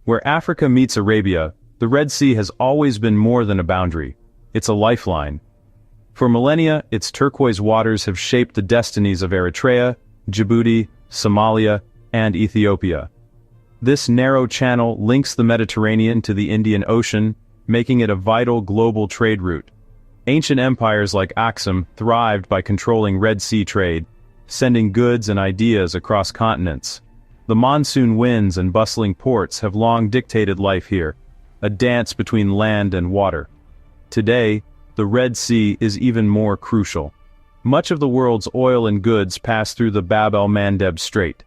Where Africa meets Arabia, the Red Sea has always been more than a boundary. It's a lifeline. For millennia, its turquoise waters have shaped the destinies of Eritrea, Djibouti, Somalia, and Ethiopia. This narrow channel links the Mediterranean to the Indian Ocean, making it a vital global trade route. Ancient empires like Aksum thrived by controlling Red Sea trade, sending goods and ideas across continents. The monsoon winds and bustling ports have long dictated life here, a dance between land and water. Today, the Red Sea is even more crucial. Much of the world's oil and goods pass through the Bab el-Mandeb Strait.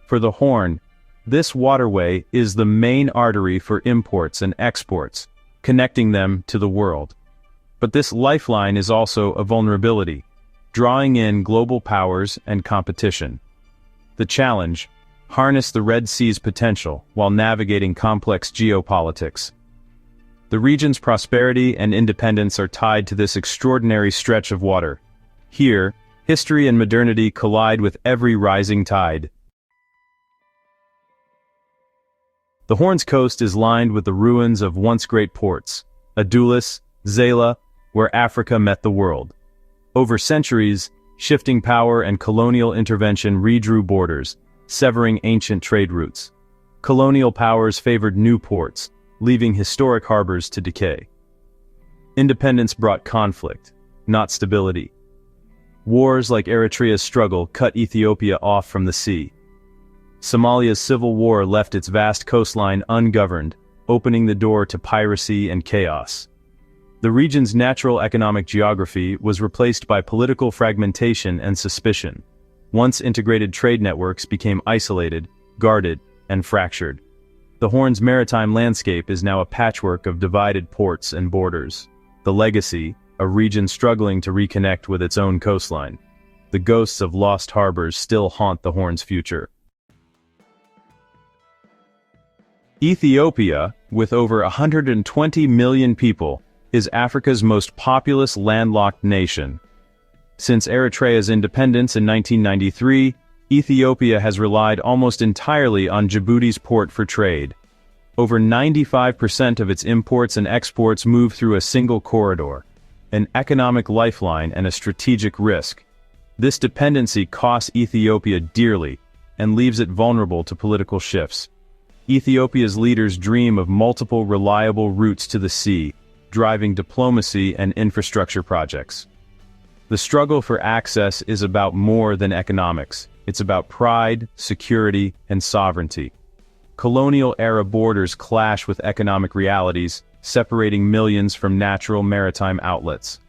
For the Horn, this waterway is the main artery for imports and exports, connecting them to the world. But this lifeline is also a vulnerability, drawing in global powers and competition. The challenge: harness the Red Sea's potential while navigating complex geopolitics. The region's prosperity and independence are tied to this extraordinary stretch of water. Here, history and modernity collide with every rising tide. The Horn's coast is lined with the ruins of once great ports, Adulis, Zayla, where Africa met the world. Over centuries, shifting power and colonial intervention redrew borders, severing ancient trade routes. Colonial powers favored new ports, leaving historic harbors to decay. Independence brought conflict, not stability. Wars like Eritrea's struggle cut Ethiopia off from the sea. Somalia's civil war left its vast coastline ungoverned, opening the door to piracy and chaos. The region's natural economic geography was replaced by political fragmentation and suspicion. Once integrated trade networks became isolated, guarded, and fractured. The Horn's maritime landscape is now a patchwork of divided ports and borders. The legacy: a region struggling to reconnect with its own coastline. The ghosts of lost harbors still haunt the Horn's future. Ethiopia, with over 120 million people, is Africa's most populous landlocked nation. Since Eritrea's independence in 1993, Ethiopia has relied almost entirely on Djibouti's port for trade. Over 95% of its imports and exports move through a single corridor, an economic lifeline and a strategic risk. This dependency costs Ethiopia dearly and leaves it vulnerable to political shifts. Ethiopia's leaders dream of multiple reliable routes to the sea, driving diplomacy and infrastructure projects. The struggle for access is about more than economics. It's about pride, security, and sovereignty. Colonial-era borders clash with economic realities, separating millions from natural maritime outlets.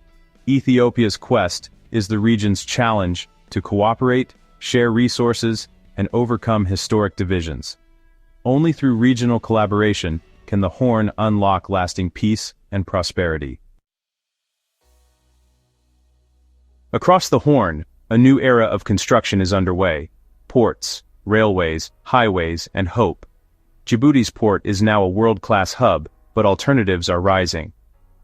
Ethiopia's quest is the region's challenge to cooperate, share resources, and overcome historic divisions. Only through regional collaboration can the Horn unlock lasting peace and prosperity. Across the Horn, a new era of construction is underway. Ports, railways, highways, and hope. Djibouti's port is now a world-class hub, but alternatives are rising.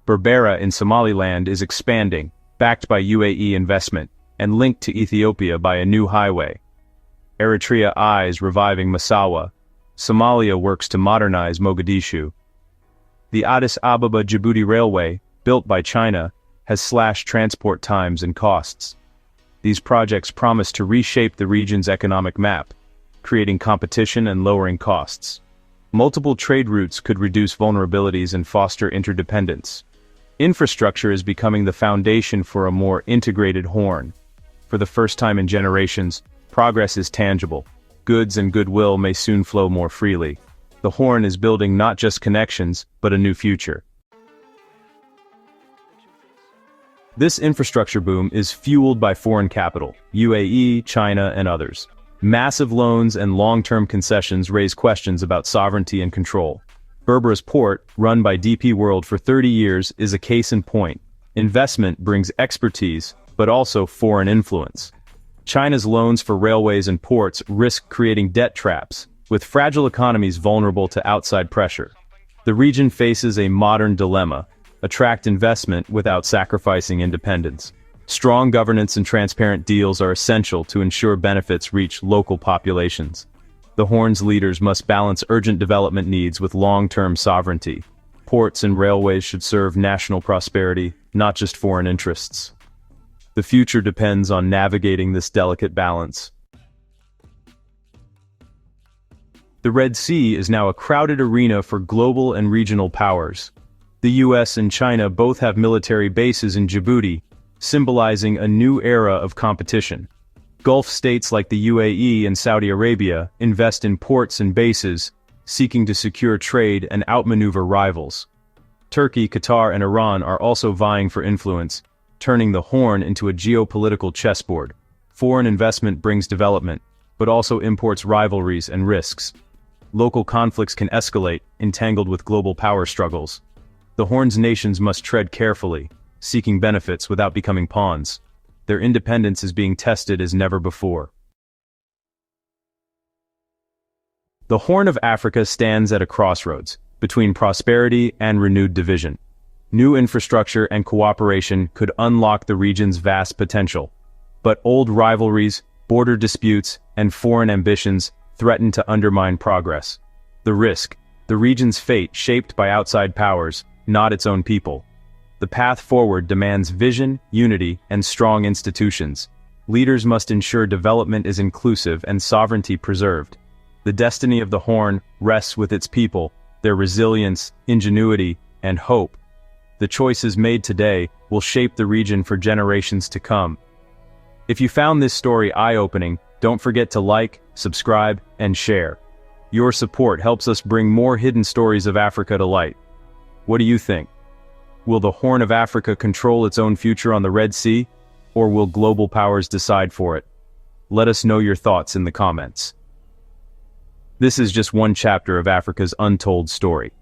Berbera in Somaliland is expanding, backed by UAE investment, and linked to Ethiopia by a new highway. Eritrea eyes reviving Massawa. Somalia works to modernize Mogadishu. The Addis Ababa-Djibouti Railway, built by China, has slashed transport times and costs. These projects promise to reshape the region's economic map, creating competition and lowering costs. Multiple trade routes could reduce vulnerabilities and foster interdependence. Infrastructure is becoming the foundation for a more integrated Horn. For the first time in generations, progress is tangible. Goods and goodwill may soon flow more freely. The Horn is building not just connections, but a new future. This infrastructure boom is fueled by foreign capital, UAE, China, and others. Massive loans and long-term concessions raise questions about sovereignty and control. Berbera's port, run by DP World for 30 years, is a case in point. Investment brings expertise, but also foreign influence. China's loans for railways and ports risk creating debt traps, with fragile economies vulnerable to outside pressure. The region faces a modern dilemma: attract investment without sacrificing independence. Strong governance and transparent deals are essential to ensure benefits reach local populations. The Horn's leaders must balance urgent development needs with long-term sovereignty. Ports and railways should serve national prosperity, not just foreign interests. The future depends on navigating this delicate balance. The Red Sea is now a crowded arena for global and regional powers. The US and China both have military bases in Djibouti, symbolizing a new era of competition. Gulf states like the UAE and Saudi Arabia invest in ports and bases, seeking to secure trade and outmaneuver rivals. Turkey, Qatar, and Iran are also vying for influence, turning the Horn into a geopolitical chessboard. Foreign investment brings development, but also imports rivalries and risks. Local conflicts can escalate, entangled with global power struggles. The Horn's nations must tread carefully, seeking benefits without becoming pawns. Their independence is being tested as never before. The Horn of Africa stands at a crossroads, between prosperity and renewed division. New infrastructure and cooperation could unlock the region's vast potential. But old rivalries, border disputes, and foreign ambitions threaten to undermine progress. The risk, the region's fate shaped by outside powers, not its own people. The path forward demands vision, unity, and strong institutions. Leaders must ensure development is inclusive and sovereignty preserved. The destiny of the Horn rests with its people, their resilience, ingenuity, and hope. The choices made today will shape the region for generations to come. If you found this story eye-opening, don't forget to like, subscribe, and share. Your support helps us bring more hidden stories of Africa to light. What do you think? Will the Horn of Africa control its own future on the Red Sea, or will global powers decide for it? Let us know your thoughts in the comments. This is just one chapter of Africa's untold story.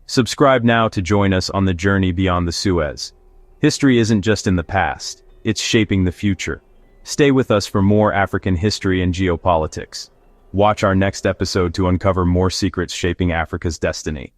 Subscribe now to join us on the journey beyond the Suez. History isn't just in the past, it's shaping the future. Stay with us for more African history and geopolitics. Watch our next episode to uncover more secrets shaping Africa's destiny.